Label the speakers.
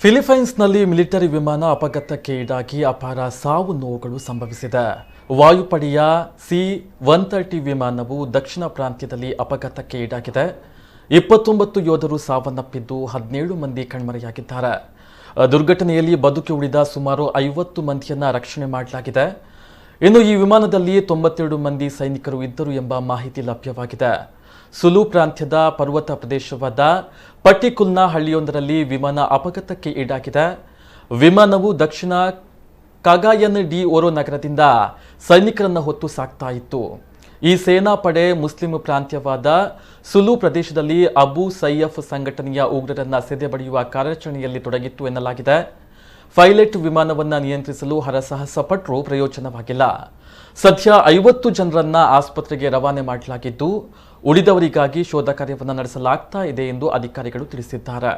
Speaker 1: ಫಿಲಿಪೈನ್ಸ್ನಲ್ಲಿ military ವಿಮಾನ ಅಪಘಾತಕ್ಕೆ ಈಡಾಗಿ ಅಪಾರ ಸಾವು ನೋವುಗಳು ಸಂಭವಿಸಿದೆ. ವಾಯುಪಡೆಯ C-130 ವಿಮಾನವು ದಕ್ಷಿಣ ಪ್ರಾಂತ್ಯದಲ್ಲಿ ಅಪಘಾತಕ್ಕೆ ಈಡಾಗಿದೆ. 29 ಯೋಧರು ಸಾವನ್ನಪ್ಪಿದ್ದು 17 ಮಂದಿ ಕಣ್ಮರೆಯಾಗಿದ್ದಾರೆ. ದುರ್ಘಟನೆಯಲ್ಲಿ ಬದುಕಿ ಉಳಿದ ಸುಮಾರು 50 ಮಂದಿಯನ್ನ ರಕ್ಷಣೆ ಮಾಡಲಾಗಿದೆ. ಇನ್ನು ಈ ವಿಮಾನದಲ್ಲಿ 92 ಮಂದಿ ಸೈನಿಕರು ಇದ್ದರು ಎಂಬ ಮಾಹಿತಿ ಲಭ್ಯವಾಗಿದೆ. ಸುಲು ಪ್ರಾಂತ್ಯದ ಪರ್ವತ ಪ್ರದೇಶವಾದ ಪಟ್ಟಿಕುಲ್ನ ಹಳ್ಳಿಯೊಂದರಲ್ಲಿ ವಿಮಾನ ಅಪಘಾತಕ್ಕೆ ಈಡಾಗಿದೆ. ವಿಮಾನವು ದಕ್ಷಿಣ ಕಾಗಾಯನ್ ಡಿ ಓರೋ ನಗರದಿಂದ ಸೈನಿಕರನ್ನು ಹೊತ್ತು ಸಾಗ್ತಾ ಇತ್ತು. ಈ ಸೇನಾ ಪಡೆ ಮುಸ್ಲಿಂ ಪ್ರಾಂತ್ಯವಾದ ಸುಲು ಪ್ರದೇಶದಲ್ಲಿ ಅಬು ಸಯ್ಯಫ್ ಸಂಘಟನೆಯ ಉಗ್ರರನ್ನ ಸೆದೆಬಡಿಯುವ ಕಾರ್ಯಾಚರಣೆಯಲ್ಲಿ ತೊಡಗಿತ್ತು ಎನ್ನಲಾಗಿದೆ. ಪೈಲಟ್ ವಿಮಾನವನ್ನು ನಿಯಂತ್ರಿಸಲು ಹರಸಾಹಸ ಪಟ್ಟರೂ ಪ್ರಯೋಜನವಾಗಿಲ್ಲ. ಸದ್ಯ 50 ಜನರನ್ನ ಆಸ್ಪತ್ರೆಗೆ ರವಾನೆ ಮಾಡಲಾಗಿದ್ದು, ಉಳಿದವರಿಗಾಗಿ ಶೋಧ ಕಾರ್ಯವನ್ನು ನಡೆಸಲಾಗ್ತಾ ಇದೆ ಎಂದು ಅಧಿಕಾರಿಗಳು ತಿಳಿಸಿದ್ದಾರೆ.